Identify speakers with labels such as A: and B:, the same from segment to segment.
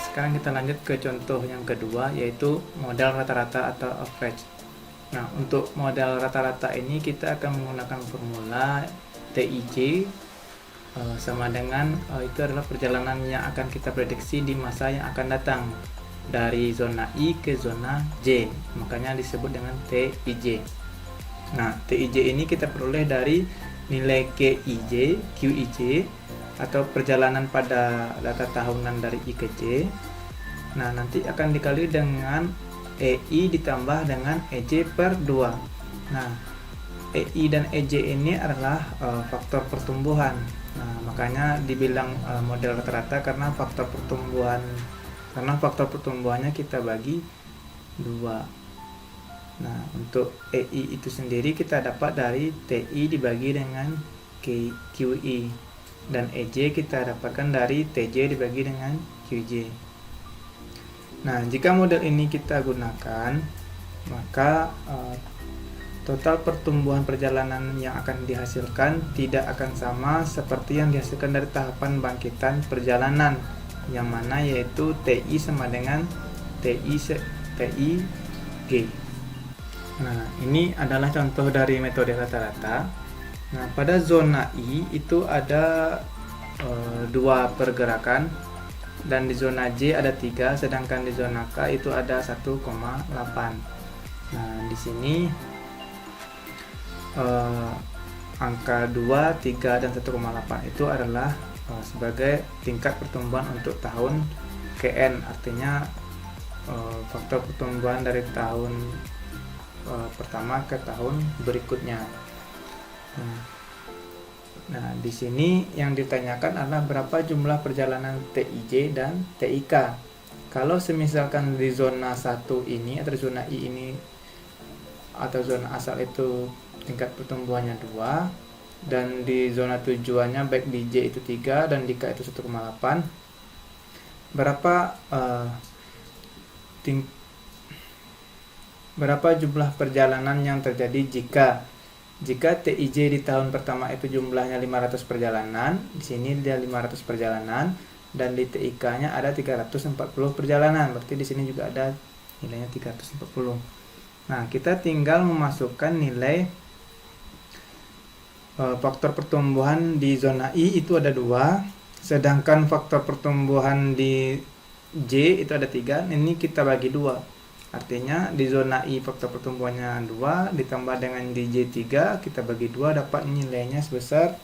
A: sekarang kita lanjut ke contoh yang kedua, yaitu model rata-rata atau average. Nah, untuk model rata-rata ini kita akan menggunakan formula TIJ sama dengan itu adalah perjalanan yang akan kita prediksi di masa yang akan datang dari zona I ke zona J, makanya disebut dengan TIJ. Nah, TIJ ini kita peroleh dari nilai QIJ atau perjalanan pada data tahunan dari I ke J. Nah, nanti akan dikali dengan EI ditambah dengan EJ per 2. Nah, EI dan EJ ini adalah faktor pertumbuhan. Nah, makanya dibilang model rata-rata karena faktor pertumbuhannya kita bagi 2. Nah, untuk EI itu sendiri kita dapat dari TI dibagi dengan QI, dan EJ kita dapatkan dari TJ dibagi dengan QJ. Nah, jika model ini kita gunakan, maka total pertumbuhan perjalanan yang akan dihasilkan tidak akan sama seperti yang dihasilkan dari tahapan bangkitan perjalanan, yang mana yaitu TI sama dengan TIG. Nah, ini adalah contoh dari metode rata-rata. Nah, pada zona I itu ada 2 pergerakan, dan di zona J ada 3, sedangkan di zona K itu ada 1,8. Nah, di sini angka 2, 3, dan 1,8 itu adalah sebagai tingkat pertumbuhan untuk tahun KN, artinya faktor pertumbuhan dari tahun pertama ke tahun berikutnya. Nah, di sini yang ditanyakan adalah berapa jumlah perjalanan TIJ dan TIK. Kalau semisalkan di zona 1 ini atau zona I ini atau zona asal itu tingkat pertumbuhannya 2, dan di zona tujuannya baik di J itu 3 dan di K itu 1,8, berapa jumlah perjalanan yang terjadi jika TIJ di tahun pertama itu jumlahnya 500 perjalanan, di sini dia 500 perjalanan, dan di TIK-nya ada 340 perjalanan, berarti di sini juga ada nilainya 340. Nah, kita tinggal memasukkan nilai faktor pertumbuhan di zona I itu ada 2, sedangkan faktor pertumbuhan di J itu ada 3. Ini kita bagi 2. Artinya di zona I faktor pertumbuhannya 2 ditambah dengan di J3 kita bagi 2, dapat nilainya sebesar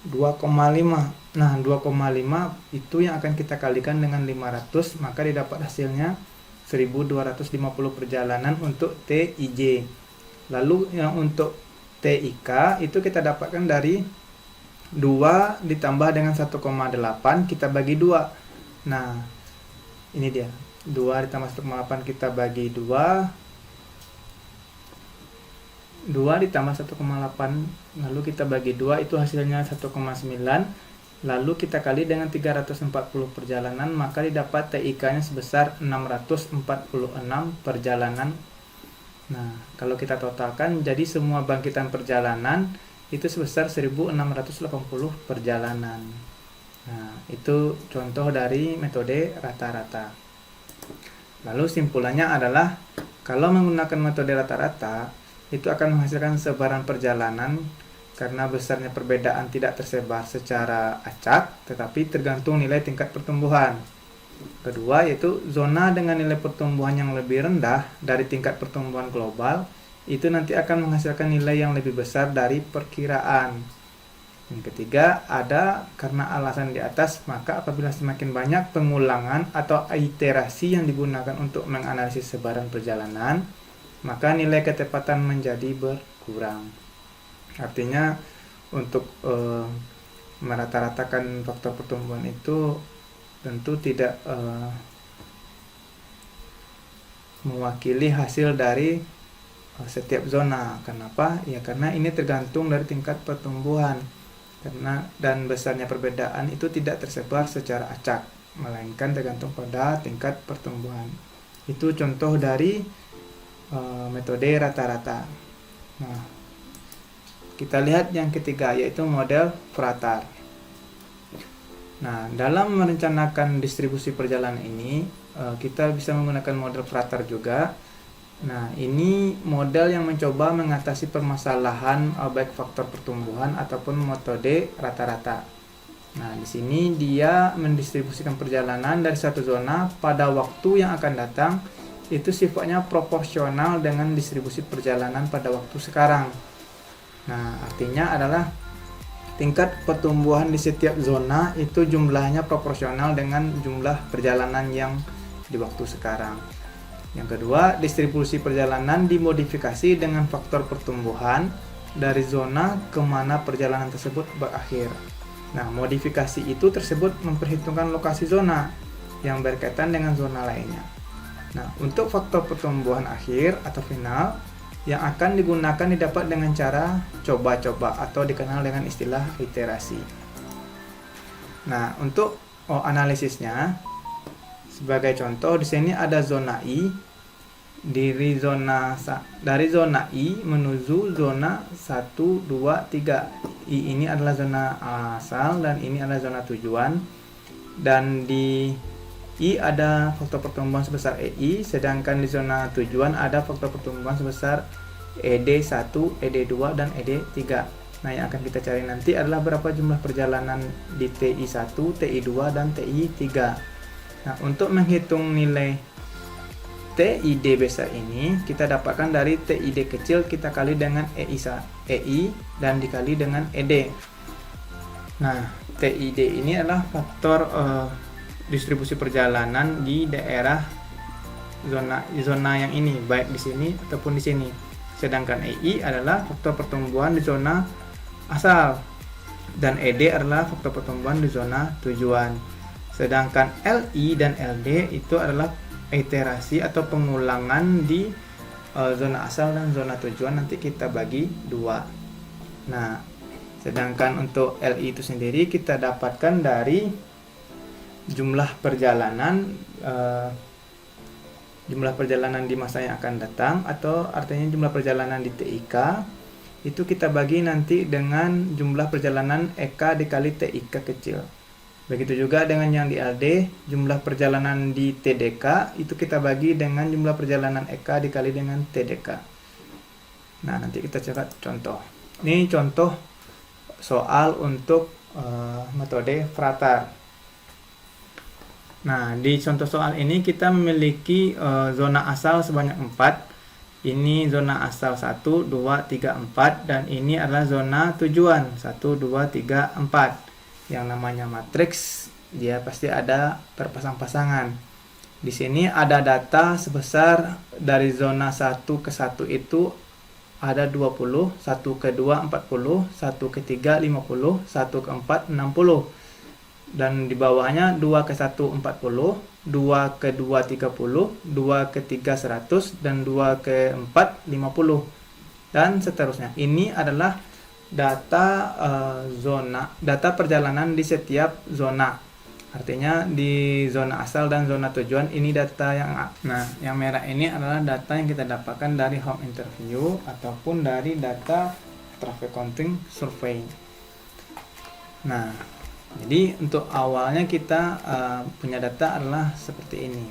A: 2,5. Nah, 2,5 itu yang akan kita kalikan dengan 500, maka didapat hasilnya 1250 perjalanan untuk TIJ. Lalu yang untuk TIK itu kita dapatkan dari 2 ditambah dengan 1,8 kita bagi 2. Nah, ini dia. 2 ditambah 1,8 kita bagi 2. 2 ditambah 1,8 lalu kita bagi 2, itu hasilnya 1,9. Lalu kita kali dengan 340 perjalanan, maka didapat TIK-nya sebesar 646 perjalanan. Nah, kalau kita totalkan jadi semua bangkitan perjalanan itu sebesar 1680 perjalanan. Nah, itu contoh dari metode rata-rata. Lalu simpulannya adalah kalau menggunakan metode rata-rata itu akan menghasilkan sebaran perjalanan karena besarnya perbedaan tidak tersebar secara acak, tetapi tergantung nilai tingkat pertumbuhan. Kedua, yaitu zona dengan nilai pertumbuhan yang lebih rendah dari tingkat pertumbuhan global itu nanti akan menghasilkan nilai yang lebih besar dari perkiraan. Yang ketiga, ada karena alasan di atas, maka apabila semakin banyak pengulangan atau iterasi yang digunakan untuk menganalisis sebaran perjalanan, maka nilai ketepatan menjadi berkurang. Artinya untuk merata-ratakan faktor pertumbuhan itu tentu tidak mewakili hasil dari setiap zona. Kenapa? Ya karena ini tergantung dari tingkat pertumbuhan. Dan besarnya perbedaan itu tidak tersebar secara acak, melainkan tergantung pada tingkat pertumbuhan. Itu contoh dari metode rata-rata. Nah, kita lihat yang ketiga, yaitu model Fratar. Nah, dalam merencanakan distribusi perjalanan ini, kita bisa menggunakan model Frater juga. Nah, ini model yang mencoba mengatasi permasalahan baik faktor pertumbuhan ataupun metode rata-rata. Nah, di sini dia mendistribusikan perjalanan dari satu zona pada waktu yang akan datang itu sifatnya proporsional dengan distribusi perjalanan pada waktu sekarang. Nah, artinya adalah tingkat pertumbuhan di setiap zona itu jumlahnya proporsional dengan jumlah perjalanan yang di waktu sekarang. Yang kedua, distribusi perjalanan dimodifikasi dengan faktor pertumbuhan dari zona kemana perjalanan tersebut berakhir. Nah, modifikasi itu tersebut memperhitungkan lokasi zona yang berkaitan dengan zona lainnya. Nah, untuk faktor pertumbuhan akhir atau final yang akan digunakan didapat dengan cara coba-coba atau dikenal dengan istilah iterasi. Nah, untuk analisisnya, sebagai contoh di sini ada zona I. Dari zona I menuju zona 1, 2, 3. I ini adalah zona asal dan ini adalah zona tujuan. Dan di I ada faktor pertumbuhan sebesar EI, sedangkan di zona tujuan ada faktor pertumbuhan sebesar ED1, ED2, dan ED3. Nah, yang akan kita cari nanti adalah berapa jumlah perjalanan di TI1, TI2, dan TI3. Nah, untuk menghitung nilai TID besar ini, kita dapatkan dari TID kecil kita kali dengan EI dan dikali dengan ED. Nah, TID ini adalah faktor distribusi perjalanan di daerah zona yang ini, baik di sini ataupun di sini. Sedangkan EI adalah faktor pertumbuhan di zona asal dan ED adalah faktor pertumbuhan di zona tujuan. Sedangkan LI dan LD itu adalah iterasi atau pengulangan di zona asal dan zona tujuan, nanti kita bagi dua. Nah, sedangkan untuk LI itu sendiri kita dapatkan dari jumlah perjalanan di masa yang akan datang, atau artinya jumlah perjalanan di TIK itu kita bagi nanti dengan jumlah perjalanan EK dikali TIK kecil. Begitu juga dengan yang di LD, jumlah perjalanan di TDK itu kita bagi dengan jumlah perjalanan EK dikali dengan TDK. Nah, nanti kita coba contoh. Ini contoh soal untuk metode Frater. Nah, di contoh soal ini kita memiliki zona asal sebanyak 4. Ini zona asal 1, 2, 3, 4, dan ini adalah zona tujuan 1, 2, 3, 4. Yang namanya matriks, dia pasti ada berpasang-pasangan. Di sini ada data sebesar dari zona 1 ke 1 itu ada 20, 1 ke 2 40, 1 ke 3 50, 1 ke 4 60. Dan di bawahnya 2 ke 1 40, 2 ke 2 30, 2 ke 3 100, dan 2 ke 4 50. Dan seterusnya. Ini adalah data data perjalanan di setiap zona. Artinya di zona asal dan zona tujuan ini data yang merah ini adalah data yang kita dapatkan dari home interview ataupun dari data traffic counting survey. Nah, jadi untuk awalnya kita punya data adalah seperti ini.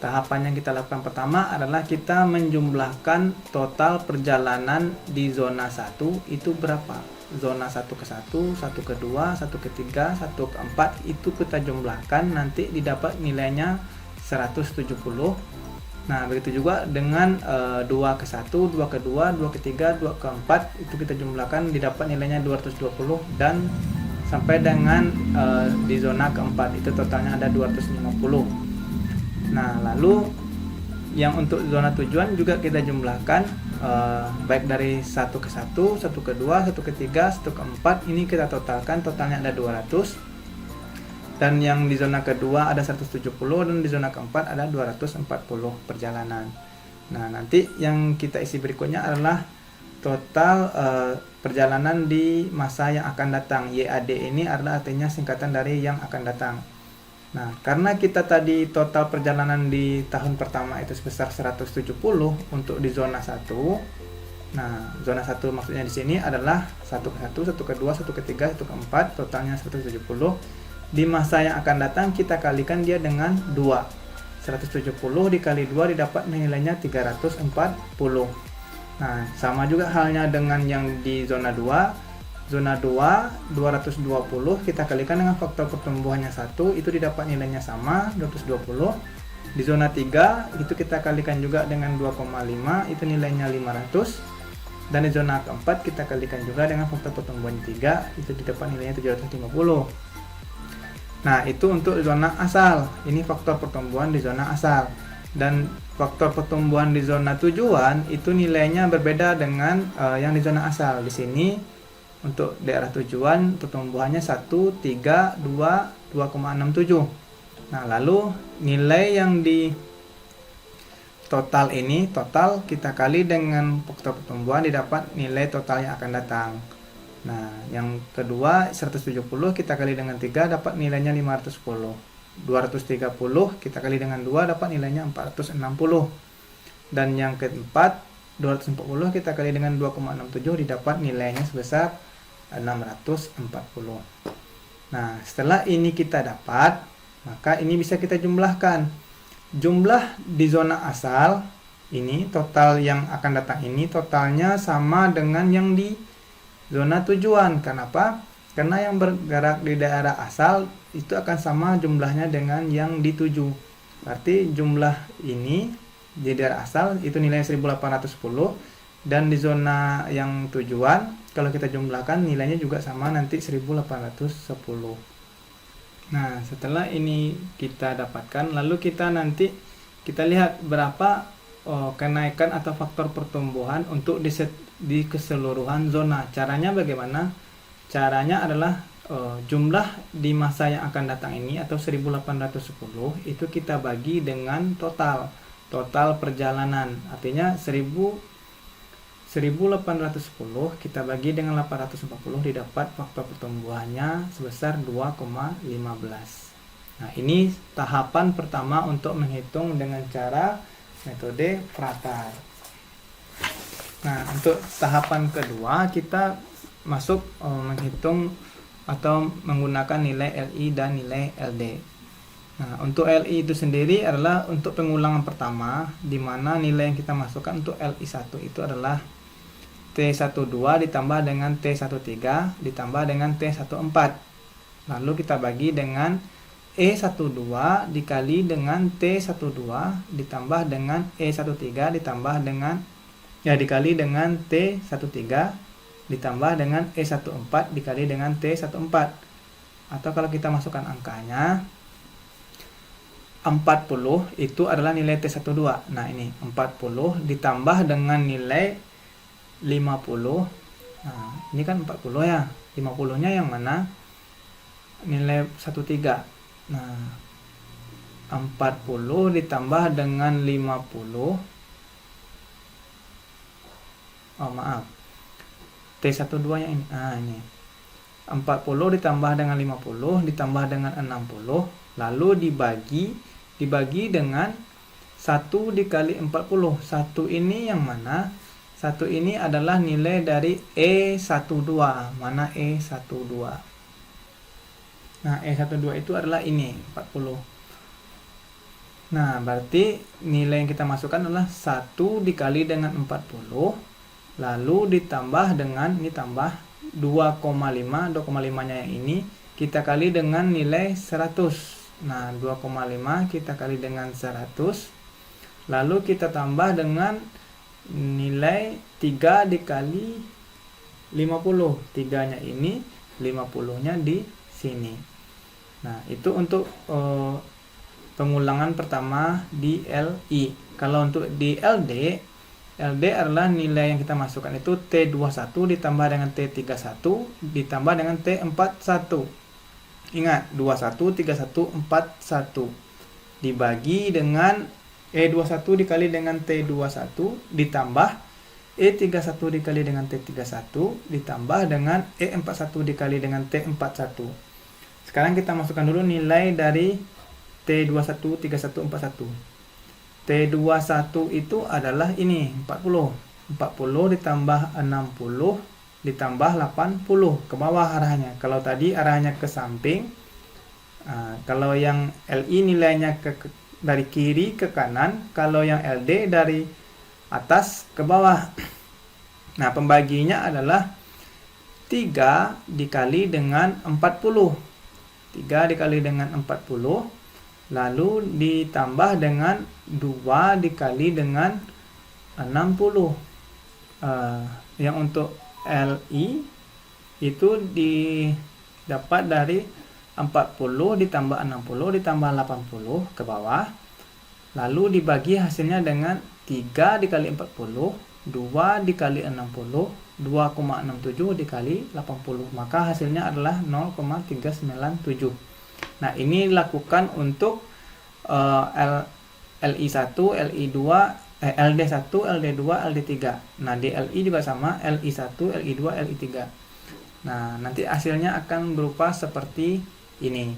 A: Tahapan yang kita lakukan pertama adalah kita menjumlahkan total perjalanan di zona 1 itu berapa. Zona 1 ke 1, 1 ke 2, 1 ke 3, 1 ke 4 itu kita jumlahkan, nanti didapat nilainya 170. Nah, begitu juga dengan 2 ke 1, 2 ke 2, 2 ke 3, 2 ke 4 itu kita jumlahkan, didapat nilainya 220, dan sampai dengan di zona keempat itu totalnya ada 250. Nah, lalu yang untuk zona tujuan juga kita jumlahkan, baik dari 1 ke 1, 1 ke 2, 1 ke 3, 1 ke 4, ini kita totalkan, totalnya ada 200. Dan yang di zona kedua ada 170 dan di zona keempat ada 240 perjalanan. Nah, nanti yang kita isi berikutnya adalah total perjalanan di masa yang akan datang. YAD ini adalah artinya singkatan dari yang akan datang. Nah, karena kita tadi total perjalanan di tahun pertama itu sebesar 170 untuk di zona 1, Nah, zona 1 maksudnya di sini adalah 1 ke 1, 1 ke 2, 1 ke 3, 1 ke 4, totalnya 170. Di masa yang akan datang kita kalikan dia dengan 2. 170 dikali 2 didapat nilainya 340. Nah, sama juga halnya dengan yang di zona 2. Zona 2, 220 kita kalikan dengan faktor pertumbuhannya 1, itu didapat nilainya sama, 220. Di zona 3 itu kita kalikan juga dengan 2,5, itu nilainya 500. Dan di zona keempat kita kalikan juga dengan faktor pertumbuhan 3, itu didapat nilainya 750. Nah, itu untuk zona asal. Ini faktor pertumbuhan di zona asal. Dan faktor pertumbuhan di zona tujuan itu nilainya berbeda dengan yang di zona asal. Di sini untuk daerah tujuan pertumbuhannya 1, 3, 2, 2,67. Nah, lalu nilai yang di total ini, total kita kali dengan faktor pertumbuhan didapat nilai total yang akan datang. Nah, yang kedua 170 kita kali dengan 3 dapat nilainya 510. 230 kita kali dengan 2 dapat nilainya 460. Dan yang keempat 240 kita kali dengan 2,67 didapat nilainya sebesar 640. Nah, setelah ini kita dapat, maka ini bisa kita jumlahkan. Jumlah di zona asal ini, total yang akan datang ini totalnya sama dengan yang di zona tujuan. Kenapa? Karena yang bergerak di daerah asal itu akan sama jumlahnya dengan yang dituju. Berarti jumlah ini di daerah asal itu nilainya 1810, dan di zona yang tujuan kalau kita jumlahkan nilainya juga sama nanti 1810. Nah, setelah ini kita dapatkan, lalu kita lihat berapa kenaikan atau faktor pertumbuhan untuk di keseluruhan zona. Caranya bagaimana? Caranya adalah jumlah di masa yang akan datang ini atau 1810 itu kita bagi dengan total perjalanan. Artinya 1810 kita bagi dengan 840 didapat faktor pertumbuhannya sebesar 2,15. Nah, ini tahapan pertama untuk menghitung dengan cara metode Fratar. Nah, untuk tahapan kedua kita masuk menghitung atau menggunakan nilai LI dan nilai LD. Nah, untuk LI itu sendiri adalah untuk pengulangan pertama, di mana nilai yang kita masukkan untuk LI1 itu adalah T12 ditambah dengan T13 ditambah dengan T14. Lalu kita bagi dengan E12 dikali dengan T12 ditambah dengan E13 ditambah dengan dikali dengan T13 ditambah dengan E14 dikali dengan T14. Atau kalau kita masukkan angkanya 40 itu adalah nilai T12. Nah, ini 40 ditambah dengan nilai 50. Nah, ini kan 40 ya. 50-nya yang mana? Nilai 13. Nah, 40 ditambah dengan 50. Oh, maaf. T12-nya ini. Nah, ini. 40 ditambah dengan 50 ditambah dengan 60, lalu dibagi dengan 1 dikali 40. 1 ini yang mana? 1 ini adalah nilai dari E12. Mana E12? Nah, E12 itu adalah ini, 40. Nah, berarti nilai yang kita masukkan adalah 1 dikali dengan 40, lalu ditambah dengan, ini tambah 2,5, 2,5-nya yang ini, kita kali dengan nilai 100. Nah, 2,5 kita kali dengan 100, lalu kita tambah dengan nilai 3 dikali 50. 3-nya ini, 50-nya di sini. Nah, itu untuk pengulangan pertama di LI. Kalau untuk di LD adalah nilai yang kita masukkan itu T21 ditambah dengan T31 ditambah dengan T41. Ingat, 21, 31, 41 dibagi dengan E21 dikali dengan T21 ditambah E31 dikali dengan T31 ditambah dengan E41 dikali dengan T41. Sekarang kita masukkan dulu nilai dari T21, 31, 41. T21 itu adalah ini, 40. 40 ditambah 60 ditambah 80 ke bawah arahnya. Kalau tadi arahnya ke samping, kalau yang LI nilainya dari kiri ke kanan, kalau yang LD dari atas ke bawah. Nah, pembaginya adalah 3 dikali dengan 40. 3 dikali dengan 40, lalu ditambah dengan 2 dikali dengan 60. Yang untuk LI itu didapat dari 40 ditambah 60 ditambah 80 ke bawah, lalu dibagi hasilnya dengan 3 dikali 40, 2 dikali 60, 2,67 dikali 80, maka hasilnya adalah 0,397. Nah, ini dilakukan untuk LI1, LI2, LD1, LD2, LD3. Nah, di LI juga sama, LI1, LI2, LI3. Nah, nanti hasilnya akan berupa seperti ini.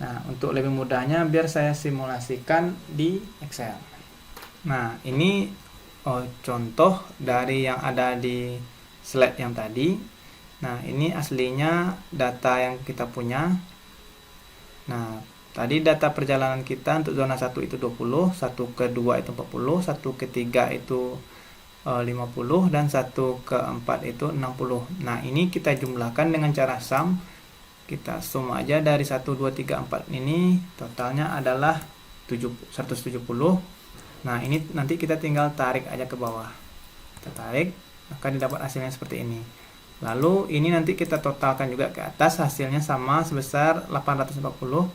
A: Nah, untuk lebih mudahnya biar saya simulasikan di Excel. Nah, ini contoh dari yang ada di slide yang tadi. Nah, ini aslinya data yang kita punya. Nah, tadi data perjalanan kita untuk zona 1 itu 20, 1 ke 2 itu 40, 1 ke 3 itu 50, dan 1 ke 4 itu 60. Nah, ini kita jumlahkan dengan cara sum. Kita sum aja dari 1, 2, 3, 4 ini, totalnya adalah 170. Nah, ini nanti kita tinggal tarik aja ke bawah. Kita tarik, maka didapat hasilnya seperti ini. Lalu ini nanti kita totalkan juga ke atas, hasilnya sama sebesar 840,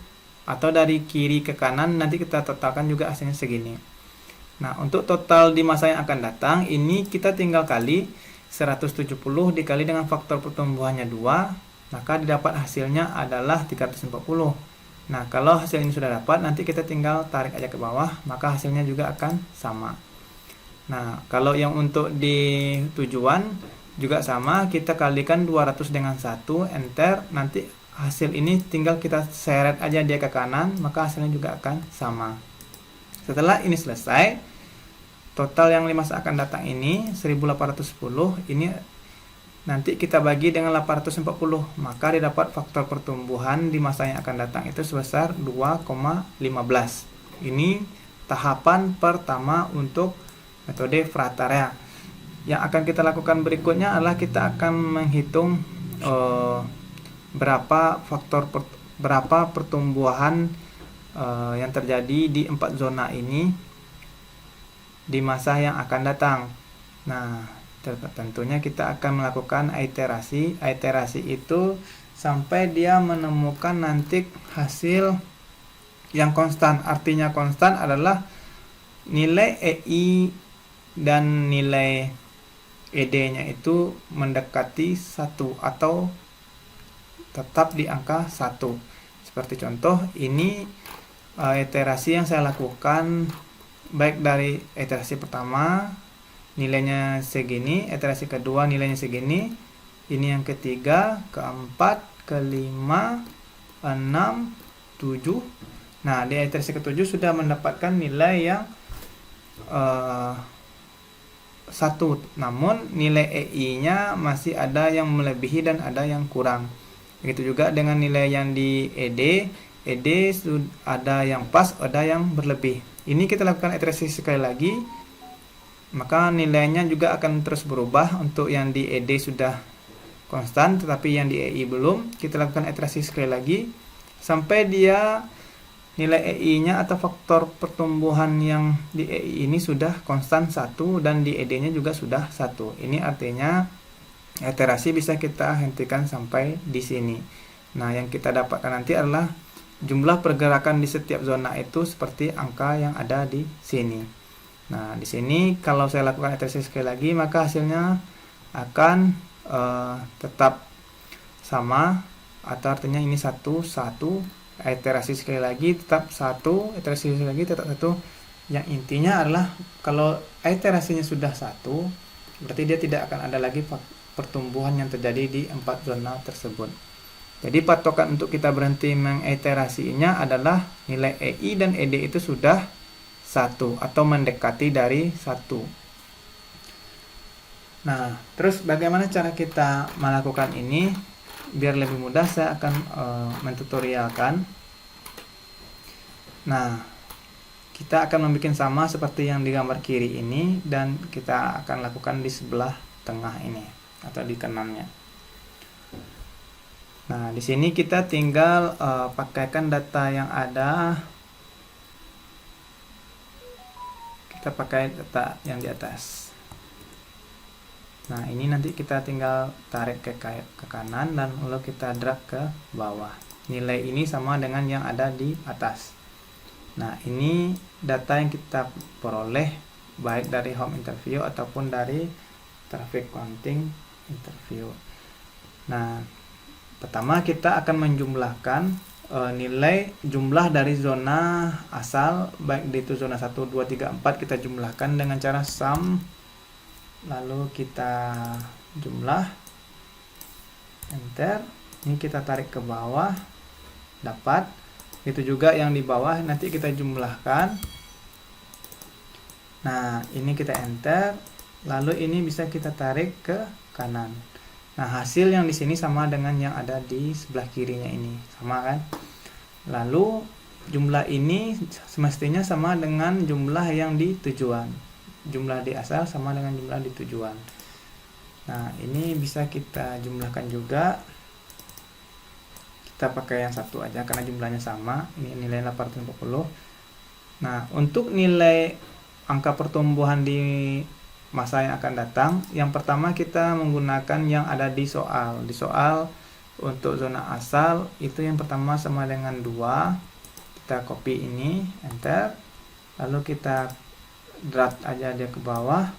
A: atau dari kiri ke kanan nanti kita totalkan juga hasilnya segini. Nah, untuk total di masa yang akan datang, ini kita tinggal kali 170 dikali dengan faktor pertumbuhannya 2, maka didapat hasilnya adalah 340. Nah, kalau hasil ini sudah dapat, nanti kita tinggal tarik aja ke bawah, maka hasilnya juga akan sama. Nah, kalau yang untuk di tujuan juga sama, kita kalikan 200 dengan 1, enter, nanti hasil ini tinggal kita seret aja dia ke kanan, maka hasilnya juga akan sama. Setelah ini selesai, total yang 5 akan datang ini 1810, ini nanti kita bagi dengan 840, maka didapat faktor pertumbuhan di masa yang akan datang itu sebesar 2,15. Ini tahapan pertama untuk metode Frattarea. Yang akan kita lakukan berikutnya adalah kita akan menghitung berapa pertumbuhan yang terjadi di 4 zona ini di masa yang akan datang. Nah, tentunya kita akan melakukan iterasi. Iterasi itu sampai dia menemukan nanti hasil yang konstan. Artinya konstan adalah nilai EI dan nilai ED-nya itu mendekati 1 atau tetap di angka 1. Seperti contoh, ini iterasi yang saya lakukan baik dari iterasi pertama nilainya segini, iterasi kedua nilainya segini, ini yang ketiga, keempat, kelima, 6, 7. Nah, di iterasi ketujuh sudah mendapatkan nilai yang 1, namun nilai EI-nya masih ada yang melebihi dan ada yang kurang. Begitu juga dengan nilai yang di ED ada yang pas, ada yang berlebih. Ini kita lakukan iterasi sekali lagi, maka nilainya juga akan terus berubah. Untuk yang di ED sudah konstan, tetapi yang di EI belum. Kita lakukan iterasi sekali lagi sampai dia nilai EI-nya atau faktor pertumbuhan yang di EI ini sudah konstan 1 dan di ED-nya juga sudah 1. Ini artinya iterasi bisa kita hentikan sampai di sini. Nah, yang kita dapatkan nanti adalah jumlah pergerakan di setiap zona itu seperti angka yang ada di sini. Nah, di sini kalau saya lakukan iterasi sekali lagi, maka hasilnya akan tetap sama, atau artinya ini 1, 1, iterasi sekali lagi tetap 1, iterasi sekali lagi tetap 1. Yang intinya adalah kalau iterasinya sudah 1, berarti dia tidak akan ada lagi pertumbuhan yang terjadi di 4 zona tersebut. Jadi patokan untuk kita berhenti mengiterasinya adalah nilai EI dan ED itu sudah 1 atau mendekati dari 1. Nah, terus bagaimana cara kita melakukan ini? Biar lebih mudah saya akan mentutorialkan. Nah, kita akan membuat sama seperti yang di gambar kiri ini, dan kita akan lakukan di sebelah tengah ini atau di kanannya. Nah, di sini kita tinggal pakaikan data yang ada. Kita pakai data yang di atas. Nah, ini nanti kita tinggal tarik ke kanan dan lalu kita drag ke bawah. Nilai ini sama dengan yang ada di atas. Nah, ini data yang kita peroleh baik dari home interview ataupun dari traffic counting interview. Nah, pertama kita akan menjumlahkan nilai jumlah dari zona asal, baik itu zona 1, 2, 3, 4, kita jumlahkan dengan cara sum. Lalu kita jumlah, enter. Ini kita tarik ke bawah, dapat. Itu juga yang di bawah nanti kita jumlahkan. Nah, ini kita enter. Lalu ini bisa kita tarik ke kanan. Nah, hasil yang di sini sama dengan yang ada di sebelah kirinya ini, sama kan? Lalu jumlah ini semestinya sama dengan jumlah yang di tujuan. Jumlah di asal sama dengan jumlah di tujuan. Nah, ini bisa kita jumlahkan juga. Kita pakai yang satu aja karena jumlahnya sama. Ini nilai 840. Nah, untuk nilai angka pertumbuhan di masa yang akan datang, yang pertama kita menggunakan yang ada di soal. Di soal untuk zona asal itu yang pertama sama dengan 2. Kita copy ini, enter. Lalu kita drag aja dia ke bawah,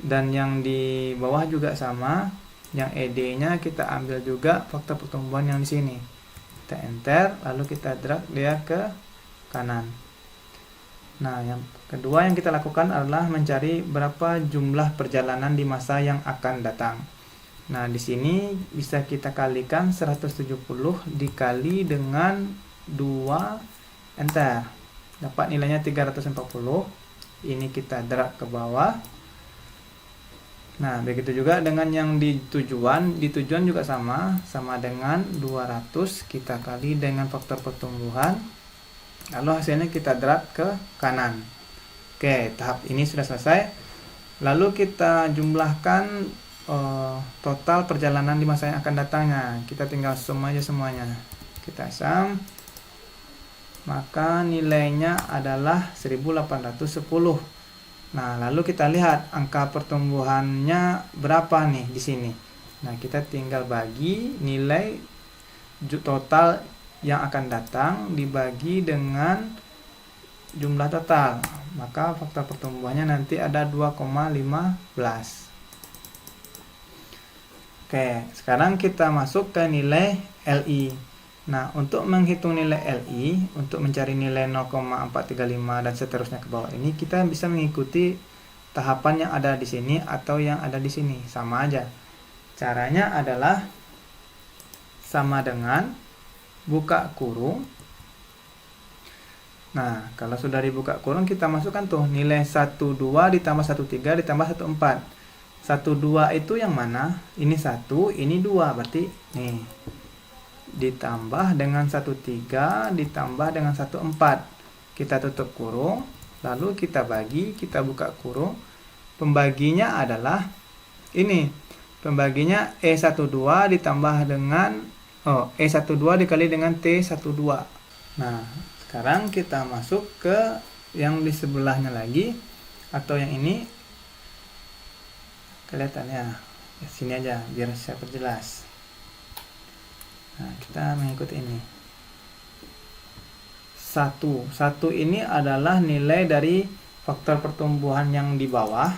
A: dan yang di bawah juga sama. Yang ED-nya kita ambil juga faktor pertumbuhan yang di sini. Kita enter, lalu kita drag dia ke kanan. Nah, yang kedua yang kita lakukan adalah mencari berapa jumlah perjalanan di masa yang akan datang. Nah, di sini bisa kita kalikan 170 dikali dengan 2, enter. Dapat nilainya 340. Ini kita drag ke bawah. Nah, begitu juga dengan yang di tujuan. Di tujuan juga sama dengan 200 kita kali dengan faktor pertumbuhan. Lalu hasilnya kita drag ke kanan. Oke, tahap ini sudah selesai. Lalu kita jumlahkan total perjalanan di masa yang akan datangnya. Kita tinggal sum aja semuanya. Kita sum. Maka nilainya adalah 1810. Nah, lalu kita lihat angka pertumbuhannya berapa nih di sini. Nah, kita tinggal bagi nilai total yang akan datang dibagi dengan jumlah total. Maka faktor pertumbuhannya nanti ada 2,15. Oke, sekarang kita masuk ke nilai LI. Nah, untuk menghitung nilai LI, untuk mencari nilai 0,435 dan seterusnya ke bawah ini, kita bisa mengikuti tahapan yang ada di sini atau yang ada di sini. Sama aja. Caranya adalah sama dengan buka kurung. Nah, kalau sudah dibuka kurung, kita masukkan tuh nilai 12 ditambah 13 ditambah 14. 12 itu yang mana? Ini 1, ini 2, berarti nih. Ditambah dengan 13 ditambah dengan 14. Kita tutup kurung, lalu kita bagi, kita buka kurung. Pembaginya adalah ini. Pembaginya E12 ditambah dengan E12 dikali dengan T12. Nah, sekarang kita masuk ke yang di sebelahnya lagi, atau yang ini. Kelihatan ya. Sini aja biar saya perjelas. Nah, kita mengikuti ini. 1 ini adalah nilai dari faktor pertumbuhan yang di bawah.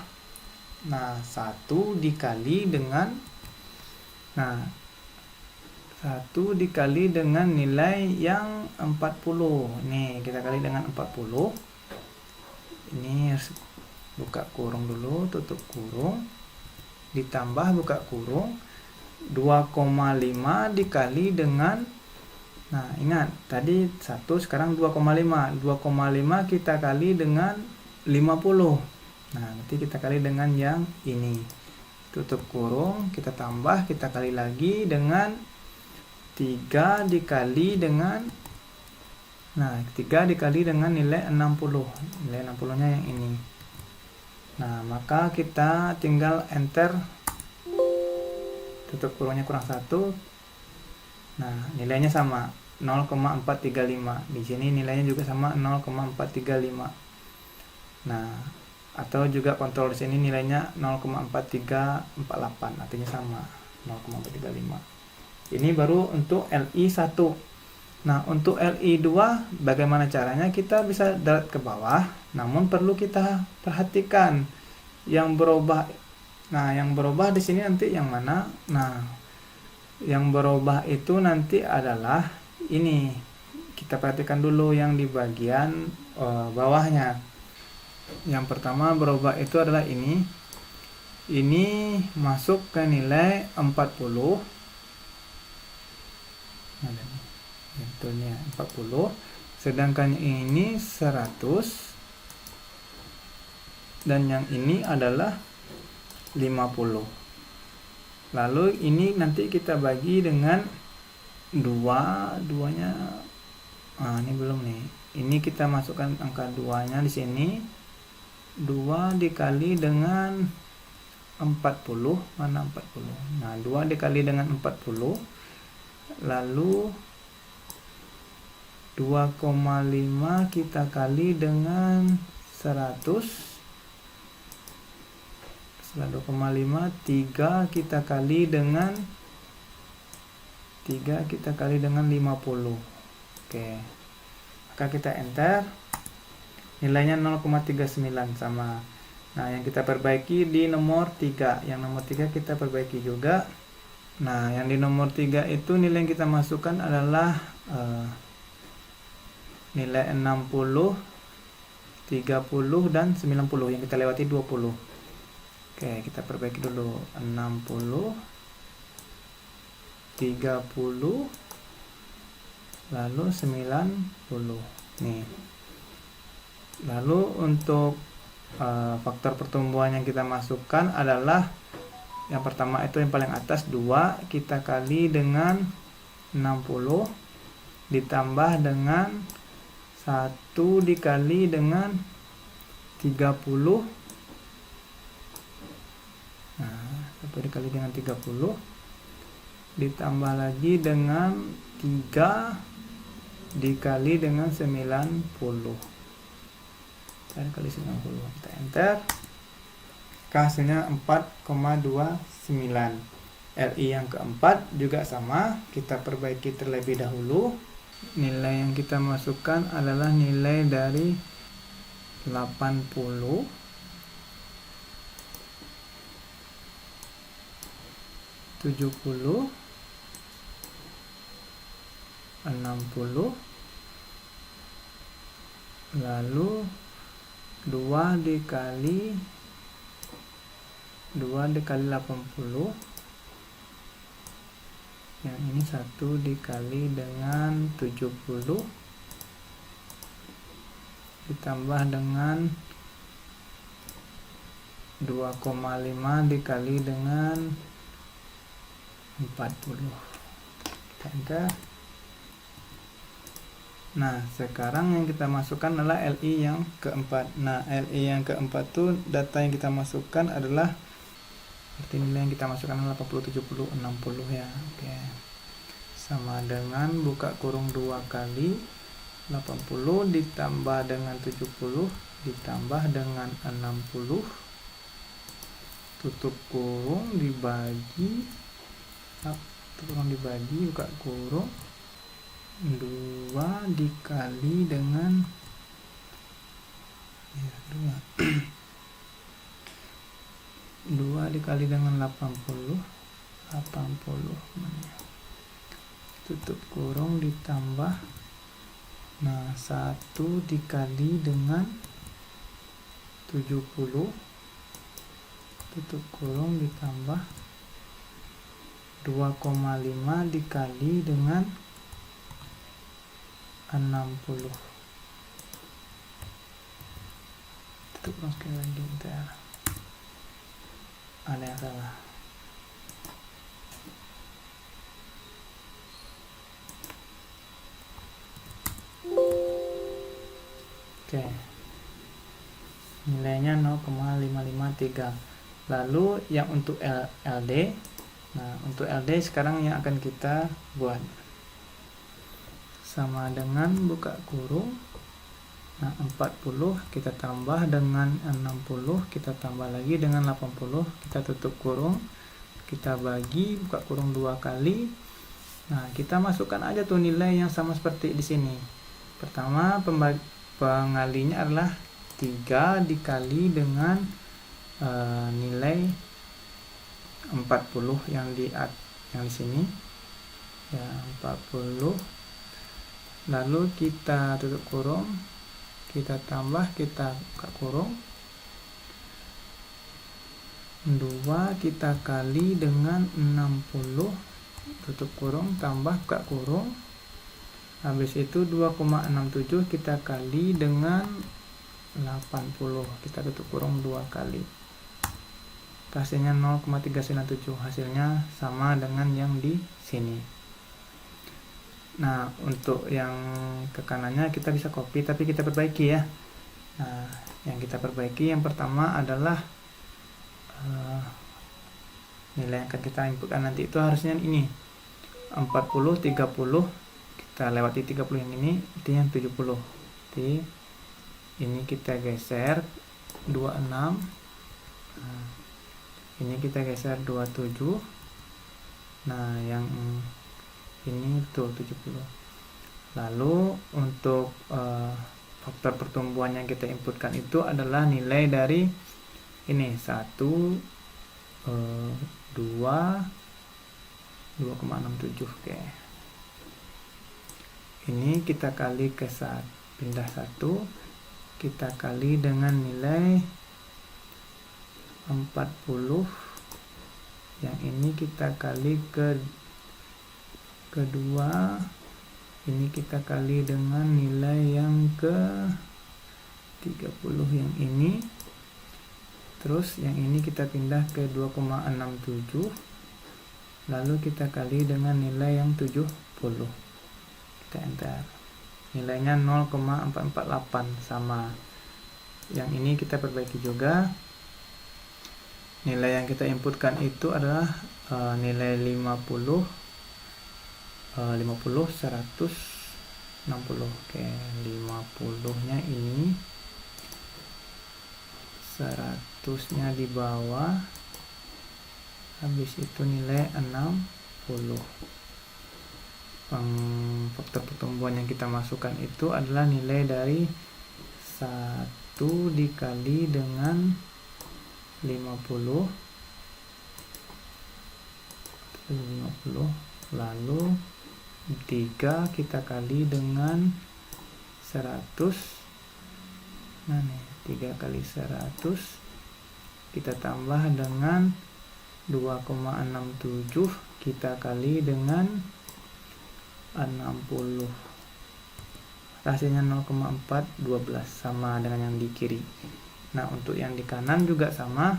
A: Nah, 1 dikali dengan 1 dikali dengan nilai yang 40. Nih, kita kali dengan 40. Ini harus buka kurung dulu, tutup kurung. Ditambah buka kurung. 2,5 dikali dengan, nah ingat tadi 1, sekarang 2,5. 2,5 kita kali dengan 50. Nah, nanti kita kali dengan yang ini. tutup kurung, kita tambah, kita kali lagi dengan 3 dikali dengan, nah 3 dikali dengan nilai 60, nilai 60 nya yang ini. Nah maka kita tinggal enter, tutup kurungnya kurang 1. Nah nilainya sama 0,435, di sini nilainya juga sama 0,435. Nah atau juga kontrol di sini nilainya 0,4348, artinya sama 0,435. Ini baru untuk LI1. Nah untuk LI2 bagaimana caranya? Kita bisa darat ke bawah, namun perlu kita perhatikan yang berubah. Nah yang berubah di sini nanti yang mana? Nah yang berubah itu nanti adalah ini. Kita perhatikan dulu yang di bagian bawahnya. Yang pertama berubah itu adalah ini. Ini masuk ke nilai 40. Betulnya 40, sedangkan ini 100, dan yang ini adalah 50. Lalu ini nanti kita bagi dengan 2-nya. Nah, ini belum nih. Ini kita masukkan angka 2-nya di sini. 2 dikali dengan 40, mana 40? Nah, 2 dikali dengan 40. Lalu 2,5 kita kali dengan 100. Setelah 2,5, 3 kita kali dengan 50. Oke. Maka kita enter. Nilainya 0,39 sama. Nah, yang kita perbaiki di nomor 3. Yang nomor 3 kita perbaiki juga. Nah, yang di nomor 3 itu nilai yang kita masukkan adalah nilai 60, 30, dan 90. Yang kita lewati 20. Oke, kita perbaiki dulu. 60, 30, lalu 90. Nih. Lalu untuk faktor pertumbuhan yang kita masukkan adalah yang pertama itu yang paling atas 2 kita kali dengan 60 ditambah dengan 1 dikali dengan 30. Nah, 1 dikali dengan 30 ditambah lagi dengan 3 dikali dengan 90. 3 kali 90. Kita enter. Hasilnya 4,29. LI yang keempat juga sama, kita perbaiki terlebih dahulu. Nilai yang kita masukkan adalah nilai dari 80, 70, 60, lalu 2 dikali 80, yang ini 1 dikali dengan 70 ditambah dengan 2,5 dikali dengan 40. Enter. Nah, sekarang yang kita masukkan adalah LI yang keempat. Nah, LI yang keempat tuh data yang kita masukkan adalah seperti nilai yang kita masukkan 80, 70, 60 ya. Oke. Sama dengan buka kurung 2 kali 80 ditambah dengan 70 ditambah dengan 60, tutup kurung dibagi, buka kurung 2 dikali dengan 2 dikali dengan 80, tutup kurung ditambah, nah 1 dikali dengan 70, tutup kurung ditambah 2,5 dikali dengan 60, tutup kurung sekali lagi, bentar, ada yang salah. Oke, nilainya 0,553. Lalu yang untuk LD, nah untuk LD sekarang yang akan kita buat sama dengan buka kurung. Nah 40 kita tambah dengan 60, kita tambah lagi dengan 80, kita tutup kurung, kita bagi buka kurung 2 kali. Nah kita masukkan aja tuh nilai yang sama seperti di sini. Pertama pengalinya adalah 3 dikali dengan nilai 40 yang di sini ya, 40. Lalu kita tutup kurung, kita tambah, kita buka kurung, 2 kita kali dengan 60, tutup kurung, tambah, buka kurung, habis itu 2,67 kita kali dengan 80, kita tutup kurung 2 kali, hasilnya 0,397. Hasilnya sama dengan yang di sini. Nah untuk yang ke kanannya kita bisa copy, tapi kita perbaiki ya. Nah yang kita perbaiki yang pertama adalah nilai yang akan kita inputkan nanti itu harusnya ini 40, 30, kita lewati 30 yang ini, itu yang 70. Jadi ini kita geser 26, nah, ini kita geser 27. Nah yang ini tuh 70. Lalu untuk faktor pertumbuhan yang kita inputkan itu adalah nilai dari ini 1, 2, 2,67. Oke, ini kita kali ke pindah 1, kita kali dengan nilai 40, yang ini kita kali ke kedua, ini kita kali dengan nilai yang ke 30 yang ini, terus yang ini kita pindah ke 2,67, lalu kita kali dengan nilai yang 70, kita enter, nilainya 0,448 sama. Yang ini kita perbaiki juga. Nilai yang kita inputkan itu adalah nilai 50, 160. Oke, 50 nya ini, 100 nya di bawah, habis itu nilai 60. Faktor pertumbuhan yang kita masukkan itu adalah nilai dari 1 dikali dengan 50, lalu 3 kita kali dengan 100. Nah nih 3 kali 100 kita tambah dengan 2,67 kita kali dengan 60, hasilnya 0,412 sama dengan yang di kiri. Nah untuk yang di kanan juga sama,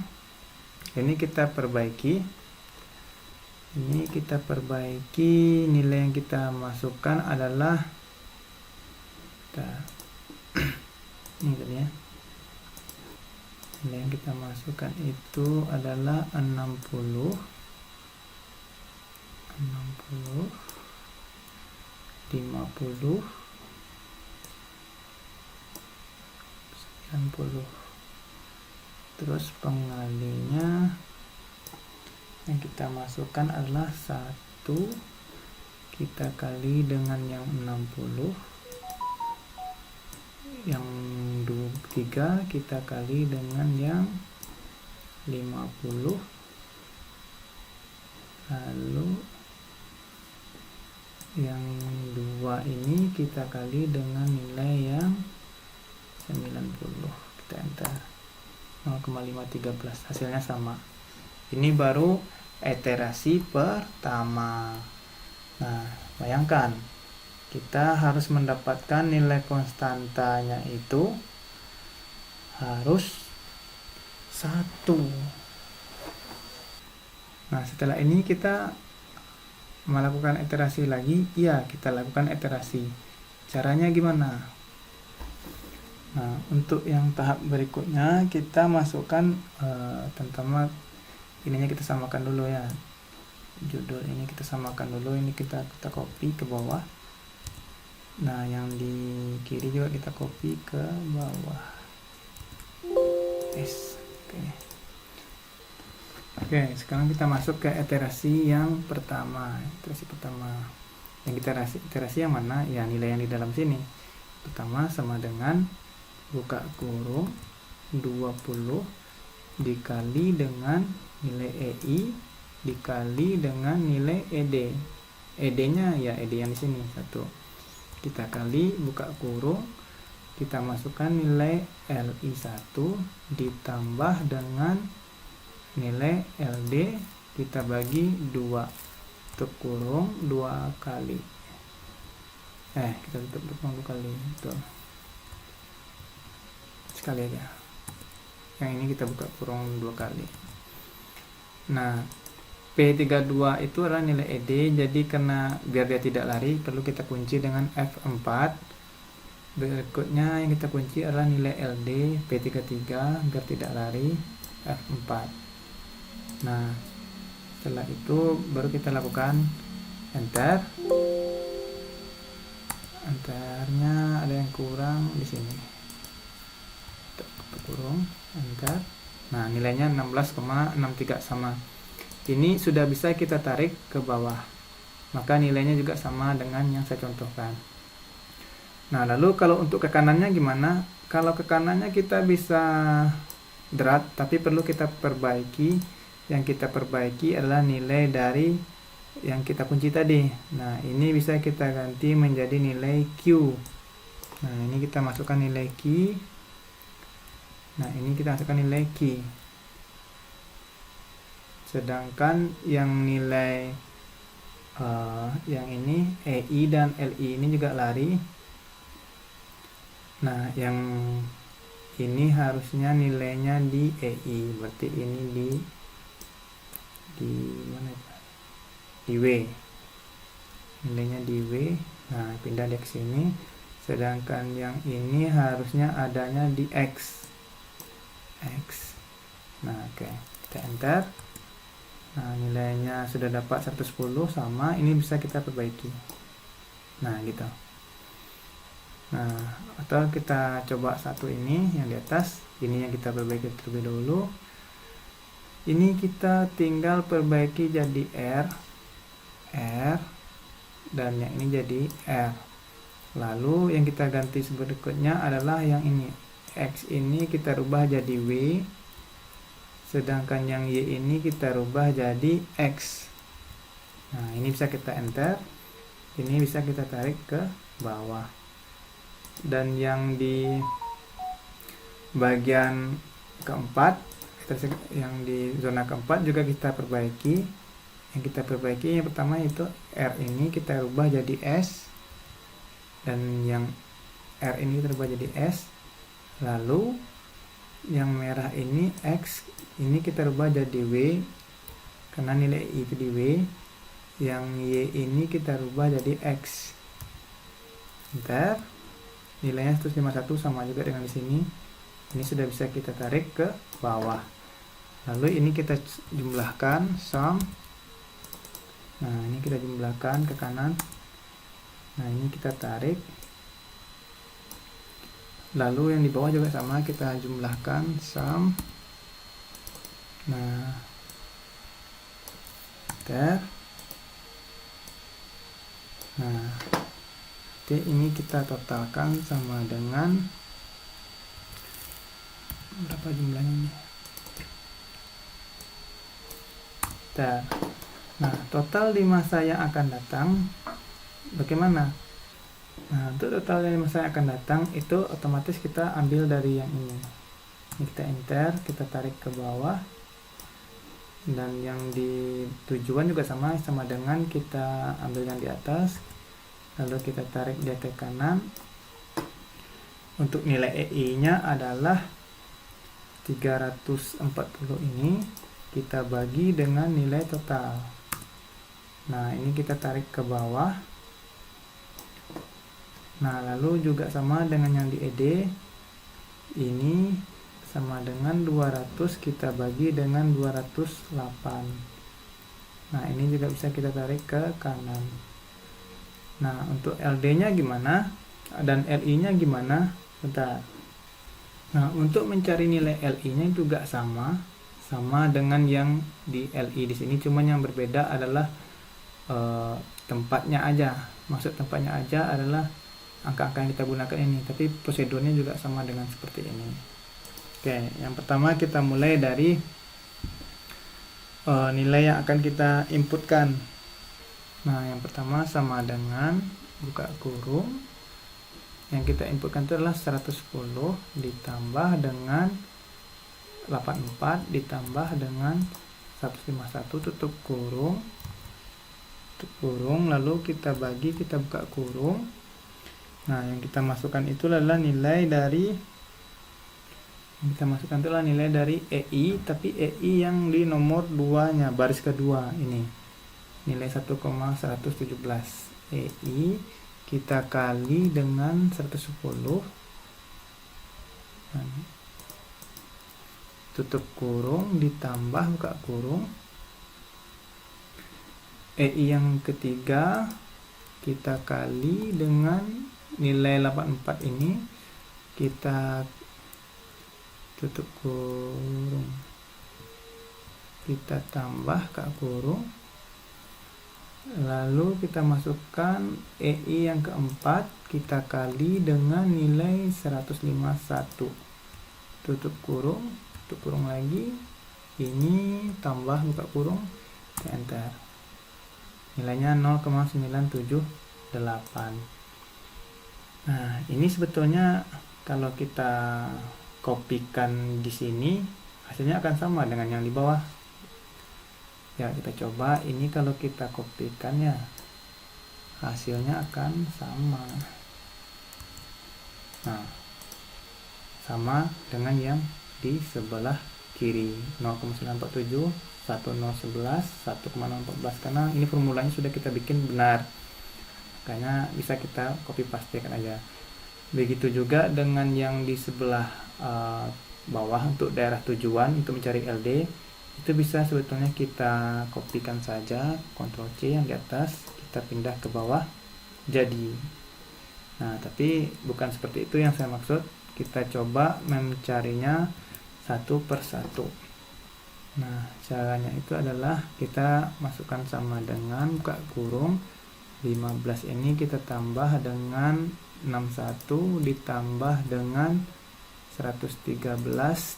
A: ini kita perbaiki, nilai yang kita masukkan adalah ini tadi ya, nilai yang kita masukkan itu adalah 60, 50, 90. Terus pengalinya yang kita masukkan adalah 1 kita kali dengan yang 60, yang 3 kita kali dengan yang 50, lalu yang 2 ini kita kali dengan nilai yang 90, kita enter, 0,513, hasilnya sama. Ini baru iterasi pertama. Nah bayangkan kita harus mendapatkan nilai konstantanya itu harus 1. Nah setelah ini kita melakukan iterasi lagi. Ya, kita lakukan iterasi. Caranya gimana? Nah, untuk yang tahap berikutnya kita masukkan pertama ininya kita samakan dulu ya. Judul ini kita samakan dulu, ini kita copy ke bawah. Nah, yang di kiri juga kita copy ke bawah. Yes. Oke, sekarang kita masuk ke iterasi yang pertama. Yang iterasi yang mana? Ya, nilai yang di dalam sini. Pertama sama dengan buka kurung 20 dikali dengan nilai EI dikali dengan nilai ED. ED-nya ya ED yang di sini 1. Kita kali buka kurung, kita masukkan nilai LI1 ditambah dengan nilai LD, kita bagi 2, tutup kurung 2 kali. Kita tutup kurung 2 kali. Tuh. Sekali aja. Yang ini kita buka kurung 2 kali. Nah, P32 itu adalah nilai ED, jadi karena biar dia tidak lari perlu kita kunci dengan F4. Berikutnya yang kita kunci adalah nilai LD P33 biar tidak lari, F4. Nah, setelah itu baru kita lakukan enter. Enternya ada yang kurang di sini. Kurung enter. Nah, nilainya 16,63 sama. Ini sudah bisa kita tarik ke bawah. Maka nilainya juga sama dengan yang saya contohkan. Nah, lalu kalau untuk ke kanannya gimana? Kalau ke kanannya kita bisa drag, tapi perlu kita perbaiki. Yang kita perbaiki adalah nilai dari yang kita kunci tadi. Nah, ini bisa kita ganti menjadi nilai Q. Nah, ini kita masukkan nilai Q. Nah, ini kita masukkan nilai Q. Sedangkan yang nilai yang ini EI dan LI ini juga lari. Nah, yang ini harusnya nilainya di EI, berarti ini di mana ya? Di W. Nilainya di W. Nah, pindah dia ke sini. Sedangkan yang ini harusnya adanya di X. Nah, oke. Kita enter. Nah, nilainya sudah dapat 110 sama, ini bisa kita perbaiki. Nah, gitu. Nah, atau kita coba satu ini yang di atas, ini yang kita perbaiki terlebih dahulu. Ini kita tinggal perbaiki jadi R, dan yang ini jadi R. Lalu yang kita ganti berikutnya adalah yang ini. X ini kita rubah jadi W, sedangkan yang Y ini kita rubah jadi X. Nah, ini bisa kita enter, ini bisa kita tarik ke bawah. Dan yang di bagian keempat, yang di zona keempat juga kita perbaiki. Yang kita perbaiki yang pertama itu R ini kita rubah jadi S, dan yang R ini kita rubah jadi S. Lalu yang merah ini X ini kita rubah jadi W karena nilai I itu di W. Yang Y ini kita rubah jadi X. Enter. Nilainya 151 sama juga dengan di sini. Ini sudah bisa kita tarik ke bawah. Lalu ini kita jumlahkan sum. Nah, ini kita jumlahkan ke kanan. Nah, ini kita tarik. Lalu yang di bawah juga sama, kita jumlahkan sum. Nah, enter. Nah, oke, ini kita totalkan sama dengan berapa jumlahnya ini? Nah, total di masa yang akan datang bagaimana? Nah, untuk total di masa yang akan datang itu otomatis kita ambil dari yang ini. Ini kita enter, kita tarik ke bawah. Dan yang di tujuan juga sama dengan kita ambil yang di atas. Lalu kita tarik dia ke kanan. Untuk nilai EI-nya adalah 340 ini kita bagi dengan nilai total. Nah, ini kita tarik ke bawah. Nah, lalu juga sama dengan yang di ED, ini sama dengan 200 kita bagi dengan 208. Nah, ini juga bisa kita tarik ke kanan. Nah, untuk LD-nya gimana? Dan LI-nya gimana? Bentar. Nah, untuk mencari nilai LI-nya juga sama dengan yang di LI di sini, cuman yang berbeda adalah tempatnya aja. Maksud tempatnya aja adalah angka-angka yang kita gunakan ini, tapi prosedurnya juga sama dengan seperti ini. Oke, yang pertama kita mulai dari nilai yang akan kita inputkan. Nah, yang pertama sama dengan buka kurung, yang kita inputkan itu adalah 110 ditambah dengan 84 ditambah dengan 151 tutup kurung, lalu kita bagi, kita buka kurung. Nah, yang kita masukkan itu adalah nilai dari EI, tapi EI yang di nomor 2 nya, baris kedua ini, nilai 1,117. EI kita kali dengan 110, tutup kurung ditambah buka kurung. EI yang ketiga kita kali dengan nilai 84 ini, kita tutup kurung, kita tambah buka kurung, lalu kita masukkan EI yang keempat, kita kali dengan nilai 151, tutup kurung lagi, ini tambah buka kurung, enter. Nilainya 0,978. Nah, ini sebetulnya kalau kita kopikan di sini, hasilnya akan sama dengan yang di bawah. Ya, kita coba ini kalau kita kopikan ya, hasilnya akan sama. Nah, sama dengan yang di sebelah kiri, 0,947, 1011, 1,014, karena ini formulanya sudah kita bikin benar, makanya bisa kita copy pastekan aja. Begitu juga dengan yang di sebelah bawah untuk daerah tujuan untuk mencari LD, itu bisa sebetulnya kita kopikan saja, Ctrl C yang di atas, kita pindah ke bawah, jadi. Nah, tapi bukan seperti itu yang saya maksud. Kita coba mencarinya satu persatu. Nah, caranya itu adalah kita masukkan sama dengan buka kurung 15 ini kita tambah dengan 61 ditambah dengan 113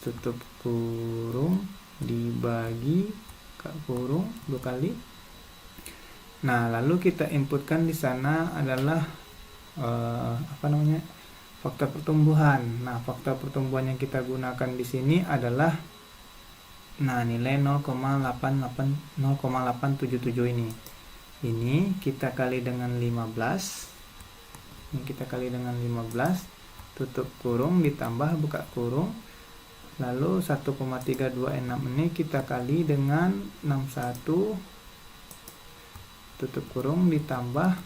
A: tutup kurung dibagi buka kurung 2 kali. Nah, lalu kita inputkan di sana adalah faktor pertumbuhan. Nah, faktor pertumbuhan yang kita gunakan di sini adalah nilai 0,877 ini. Ini kita kali dengan 15. Ini kita kali dengan 15, tutup kurung ditambah buka kurung. Lalu 1,326 ini kita kali dengan 61, tutup kurung ditambah,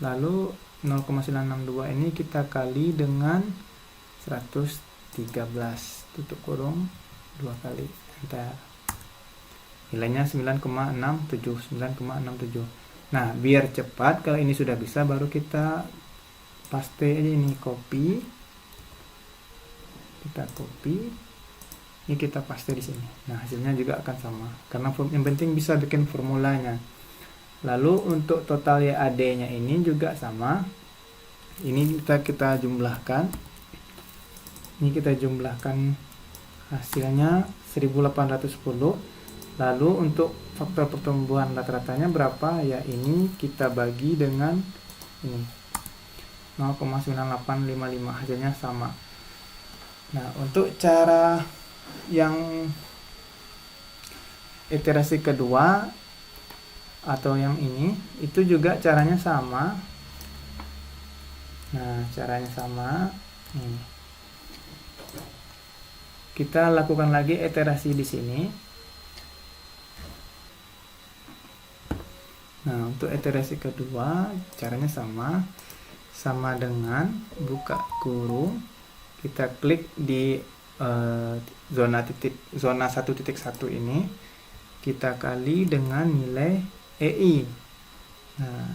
A: lalu 0,962 ini kita kali dengan 113, tutup kurung 2 kali, enter. Nilainya 9,67. Nah, biar cepat, kalau ini sudah bisa baru kita paste aja ini, copy. Kita copy. Ini kita paste di sini. Nah, hasilnya juga akan sama. Karena yang penting bisa bikin formulanya. Lalu untuk total YAD-nya ini juga sama. Ini kita jumlahkan. Ini kita jumlahkan hasilnya 1810. Lalu untuk faktor pertumbuhan rata-ratanya berapa? Ya, ini kita bagi dengan ini 0,9855, hasilnya sama. Nah, untuk cara yang iterasi kedua atau yang ini, itu juga caranya sama. Nah, caranya sama. Kita lakukan lagi iterasi di sini. Nah, untuk iterasi kedua caranya sama dengan buka kurung, kita klik di zona 1.1 ini, kita kali dengan nilai EI. Nah,